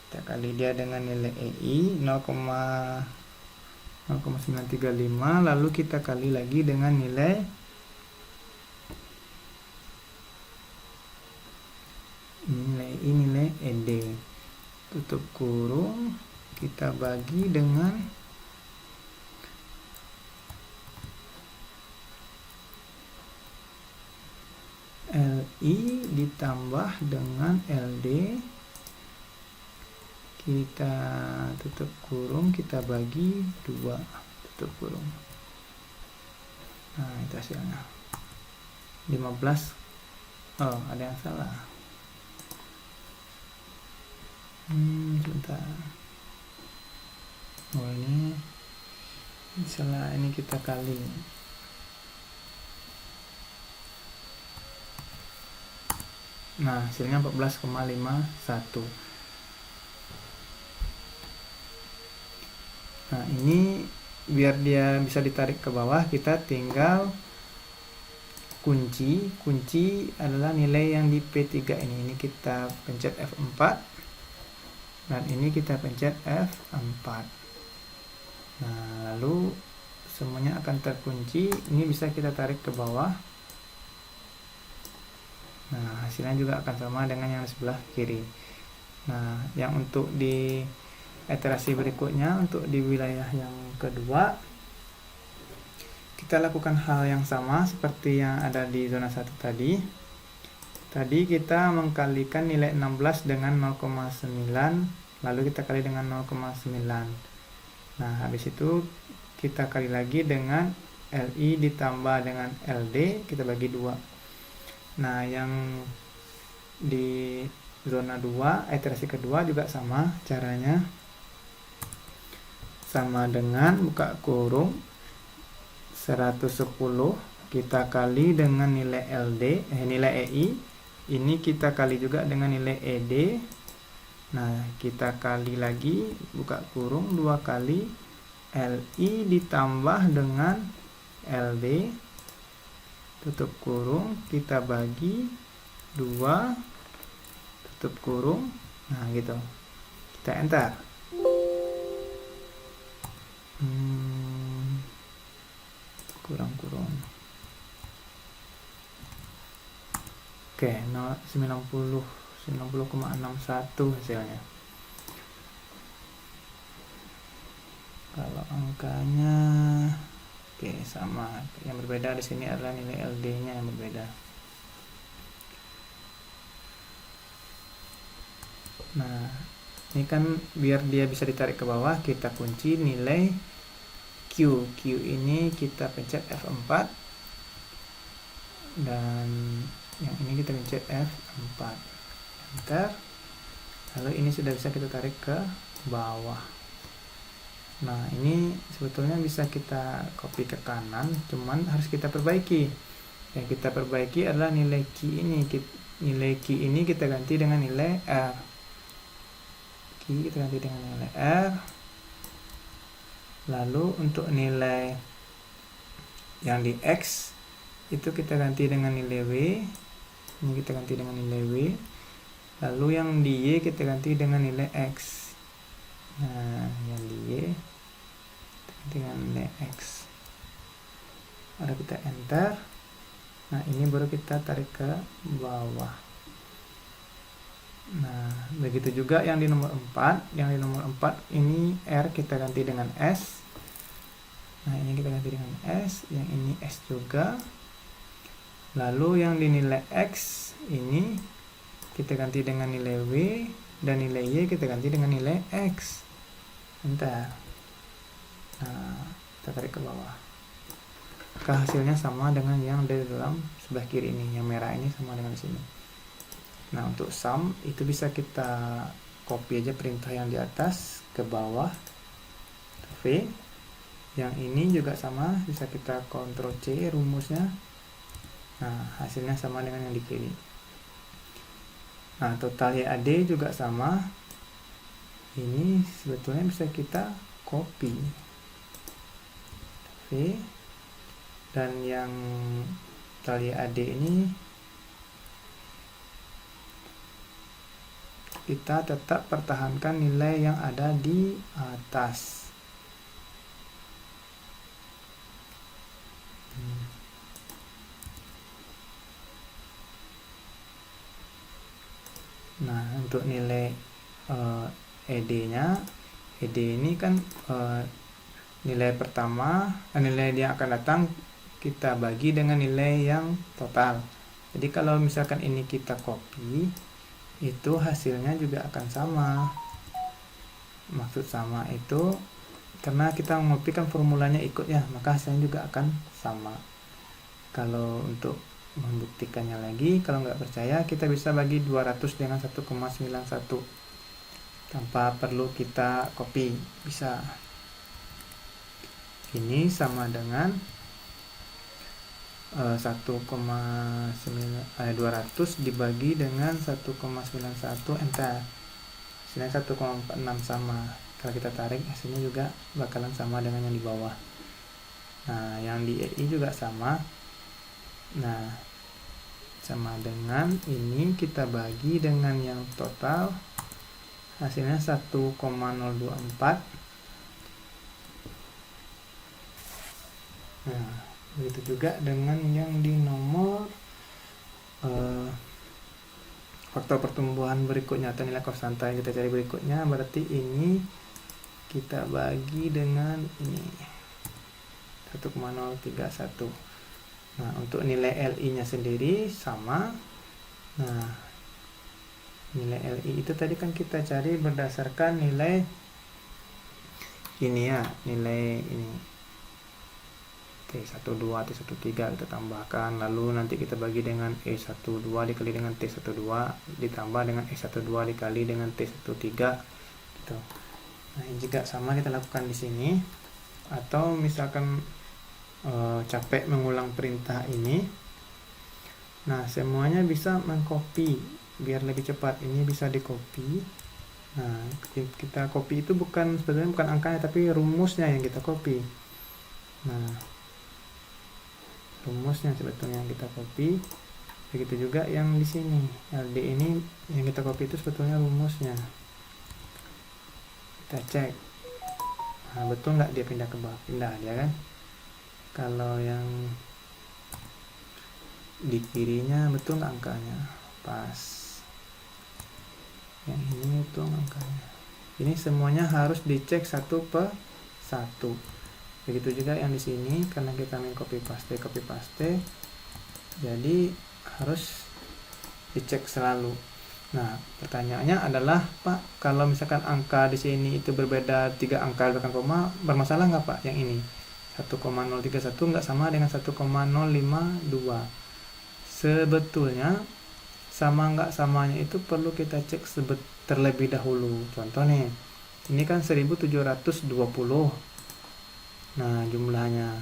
A: kita kali dia dengan nilai EI 0,935, lalu kita kali lagi dengan nilai nilai ED, tutup kurung, kita bagi dengan LI ditambah dengan LD, kita tutup kurung, kita bagi 2, tutup kurung. Nah, itu hasilnya 15. Oh, ada yang salah. Sebentar. Oh, ini salah, ini kita kali. Nah, hasilnya 14,51. Nah, ini biar dia bisa ditarik ke bawah, kita tinggal kunci adalah nilai yang di P3 ini kita pencet F4, dan ini kita pencet F4. Nah, lalu semuanya akan terkunci. Ini bisa kita tarik ke bawah. Nah, hasilnya juga akan sama dengan yang sebelah kiri. Nah, yang untuk di iterasi berikutnya, untuk di wilayah yang kedua, kita lakukan hal yang sama seperti yang ada di zona 1 tadi. Tadi kita mengkalikan nilai 16 dengan 0,9, lalu kita kali dengan 0,9. Nah, habis itu kita kali lagi dengan LI ditambah dengan LD, kita bagi 2. Nah, yang di zona 2, iterasi kedua juga sama caranya. Sama dengan buka kurung 110, kita kali dengan nilai LD, nilai EI. Ini kita kali juga dengan nilai ED. Nah, kita kali lagi, buka kurung 2 kali, LI ditambah dengan LD, tutup kurung, kita bagi 2, tutup kurung. Nah, gitu. Kita enter. Kurang. Oke, 90,61 hasilnya. Kalau angkanya oke, sama. Yang berbeda di sini adalah nilai LD-nya yang berbeda. Nah, ini kan biar dia bisa ditarik ke bawah, kita kunci nilai Q ini kita pencet F4, dan yang ini kita pencet F4, enter. Lalu ini sudah bisa kita tarik ke bawah. Nah, ini sebetulnya bisa kita copy ke kanan, cuman harus kita perbaiki. Yang kita perbaiki adalah nilai Q ini. Nilai Q ini kita ganti dengan nilai R. Q kita ganti dengan nilai R. Lalu untuk nilai yang di X itu kita ganti dengan nilai W. Ini kita ganti dengan nilai W. Lalu yang di Y kita ganti dengan nilai X. Nah, yang di Y dengan nilai X. Lalu kita enter. Nah, ini baru kita tarik ke bawah. Nah, begitu juga yang di nomor 4. Yang di nomor 4 ini R kita ganti dengan S. Nah, ini kita ganti dengan S. Yang ini S juga. Lalu yang di nilai X ini kita ganti dengan nilai W, dan nilai Y kita ganti dengan nilai X. Enter. Nah, kita tarik ke bawah. Maka hasilnya sama dengan yang dari dalam sebelah kiri ini. Yang merah ini sama dengan di sini. Nah, untuk sum itu bisa kita copy aja perintah yang di atas ke bawah, V. Yang ini juga sama, bisa kita Ctrl C rumusnya. Nah, hasilnya sama dengan yang di kiri. Nah, total YAD juga sama. Ini sebetulnya bisa kita copy. V, dan yang tali AD ini kita tetap pertahankan nilai yang ada di atas. Nah, untuk nilai ED ini kan nilai pertama, nilai yang akan datang kita bagi dengan nilai yang total. Jadi kalau misalkan ini kita copy, itu hasilnya juga akan sama. Maksud sama itu karena kita ngopi kan formulanya ikut ya, maka hasilnya juga akan sama. Kalau untuk membuktikannya lagi, kalau nggak percaya, kita bisa bagi 200 dengan 1,91 tanpa perlu kita copy, bisa. Ini sama dengan 200 dibagi dengan 1,91, enter. Hasilnya 1,46 sama. Kalau kita tarik, hasilnya juga bakalan sama dengan yang di bawah. Nah, yang di EI juga sama. Nah, sama dengan ini kita bagi dengan yang total, hasilnya 1,024. Nah, begitu juga dengan yang di nomor faktor pertumbuhan berikutnya atau nilai konstanta yang kita cari berikutnya. Berarti ini kita bagi dengan ini 1,031. Nah, untuk nilai LI nya sendiri sama. Nah, nilai LI itu tadi kan kita cari berdasarkan nilai ini ya, nilai ini T12, T13 kita tambahkan, lalu nanti kita bagi dengan E12 dikali dengan T12 ditambah dengan E12 dikali dengan T13 gitu. Nah, ini juga sama kita lakukan di sini. Atau misalkan capek mengulang perintah ini, nah semuanya bisa mengcopy biar lebih cepat. Ini bisa di copy. Nah, kita copy itu sebenarnya bukan angkanya, tapi rumusnya yang kita copy. Nah, rumusnya sebetulnya yang kita copy. Begitu juga yang di sini LD ini yang kita copy itu sebetulnya rumusnya. Kita cek, nah betul nggak dia pindah ke bawah, pindah dia kan. Kalau yang di kirinya betul nggak angkanya, pas. Yang ini betul angkanya. Ini semuanya harus dicek satu per satu. Begitu juga yang di sini, karena kita main copy paste, jadi harus dicek selalu. Nah, pertanyaannya adalah, Pak, kalau misalkan angka di sini itu berbeda 3 angka belakang koma, bermasalah nggak Pak yang ini? 1,031 nggak sama dengan 1,052. Sebetulnya sama nggak samanya itu perlu kita cek terlebih dahulu. Contoh nih, ini kan 1720. Nah, jumlahnya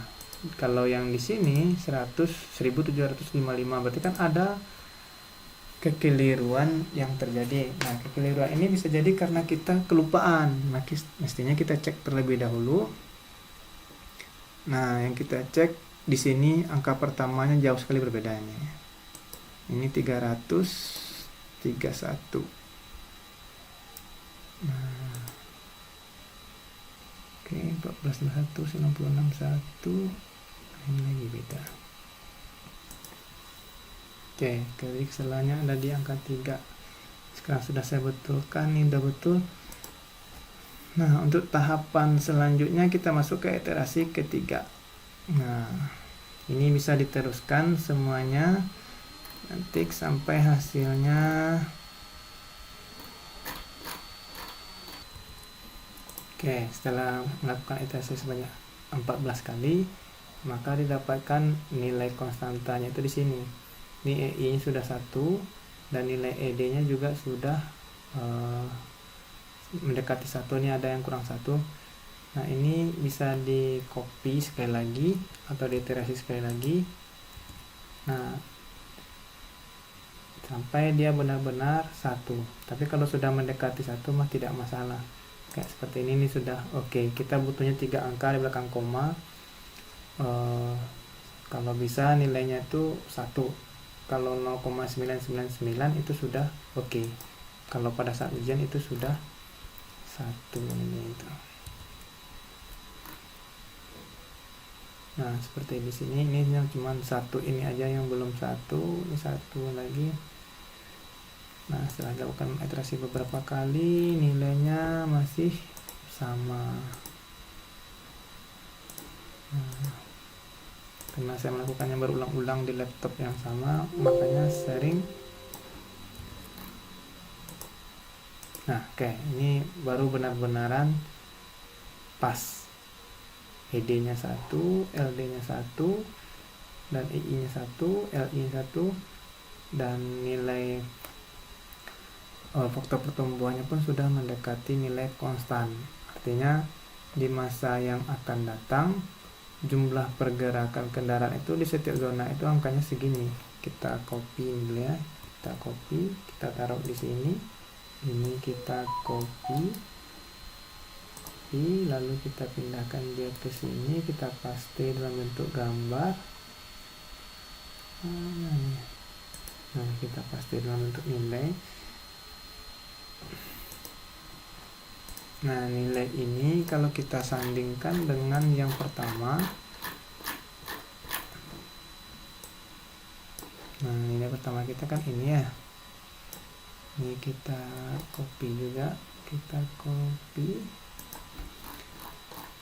A: kalau yang di sini 1755, berarti kan ada kekeliruan yang terjadi. Nah, kekeliruan ini bisa jadi karena kita kelupaan. Mestinya kita cek terlebih dahulu. Nah, yang kita cek di sini angka pertamanya jauh sekali perbedaannya. Ini 331. Nah, oke, 1421, 961. Ini lagi beda. Oke, klik selanya ada di angka 3. Sekarang sudah saya betulkan, ini udah betul. Nah, untuk tahapan selanjutnya kita masuk ke iterasi ketiga. Nah, ini bisa diteruskan semuanya nanti sampai hasilnya. Oke, setelah melakukan iterasi sebanyak 14 kali, maka didapatkan nilai konstantanya itu di sini. Ini EI sudah 1 dan nilai ED-nya juga sudah mendekati 1. Ini ada yang kurang 1. Nah, ini bisa di copy sekali lagi atau diiterasi sekali lagi. Nah, sampai dia benar-benar 1. Tapi kalau sudah mendekati 1 mah tidak masalah. Kayak seperti ini sudah oke. Kita butuhnya 3 angka di belakang koma. kalau bisa nilainya itu 1. Kalau 0,999 itu sudah oke. Kalau pada saat ujian itu sudah 1 ini itu. Nah, seperti di sini ini yang cuma 1 ini aja yang belum 1, ini 1 lagi. Nah, setelah dilakukan iterasi beberapa kali nilainya masih sama. Karena saya melakukannya berulang-ulang di laptop yang sama, makanya sering. Nah, oke, ini baru benar-benaran pas. ED-nya 1, LD-nya 1, dan EI-nya 1, LI-nya 1, dan nilai faktor pertumbuhannya pun sudah mendekati nilai konstan. Artinya di masa yang akan datang jumlah pergerakan kendaraan itu di setiap zona itu angkanya segini. Kita copy dulu ya, kita copy, kita taruh di sini, ini kita copy, lalu kita pindahkan dia ke sini, kita paste dalam bentuk gambar. Nah, kita paste dalam bentuk nilai. Nah, nilai ini kalau kita sandingkan dengan yang pertama, nah nilai pertama kita kan ini ya, ini kita copy juga, kita copy,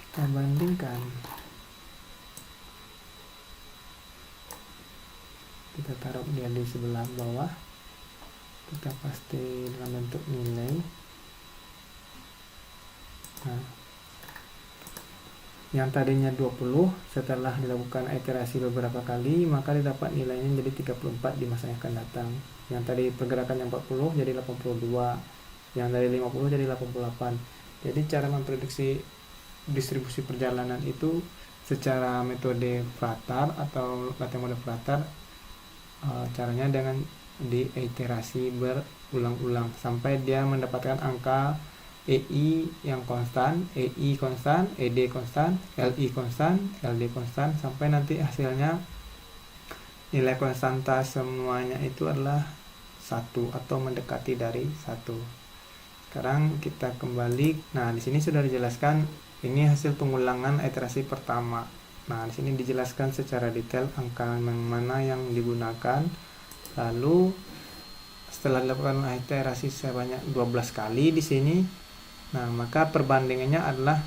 A: kita bandingkan, kita taruh dia di sebelah bawah, kita paste dalam bentuk nilai. Nah, yang tadinya 20 setelah dilakukan iterasi beberapa kali maka didapat nilainya jadi 34 di masa yang akan datang. Yang tadi pergerakan yang 40 jadi 82, yang dari 50 jadi 88. Jadi cara memprediksi distribusi perjalanan itu secara metode Fratar atau latihan model Fratar, caranya dengan diiterasi berulang-ulang sampai dia mendapatkan angka EI yang konstan, EI konstan, ED konstan, LI konstan, LD konstan, sampai nanti hasilnya nilai konstanta semuanya itu adalah 1 atau mendekati dari 1. Sekarang kita kembali. Nah, di sini sudah dijelaskan ini hasil pengulangan iterasi pertama. Nah, di sini dijelaskan secara detail angka yang mana yang digunakan. Lalu setelah dilakukan iterasi sebanyak 12 kali di sini, nah, maka perbandingannya adalah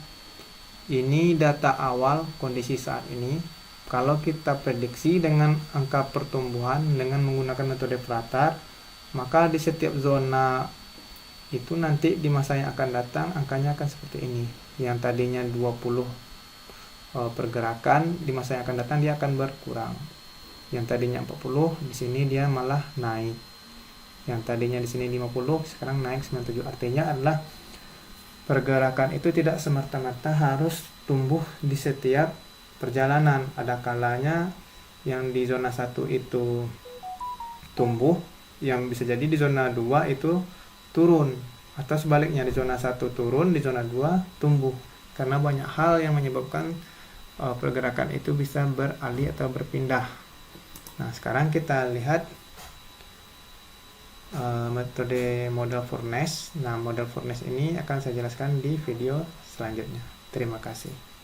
A: ini data awal kondisi saat ini. Kalau kita prediksi dengan angka pertumbuhan dengan menggunakan metode Fratar, maka di setiap zona itu nanti di masa yang akan datang angkanya akan seperti ini. Yang tadinya 20 pergerakan, di masa yang akan datang dia akan berkurang. Yang tadinya 40, di sini dia malah naik. Yang tadinya di sini 50, sekarang naik 97. Artinya adalah pergerakan itu tidak semata-mata harus tumbuh di setiap perjalanan. Ada kalanya yang di zona 1 itu tumbuh, yang bisa jadi di zona 2 itu turun, atau sebaliknya di zona 1 turun, di zona 2 tumbuh. Karena banyak hal yang menyebabkan pergerakan itu bisa beralih atau berpindah. Nah, sekarang kita lihat metode model Furness. Nah, model Furness ini akan saya jelaskan di video selanjutnya. Terima kasih.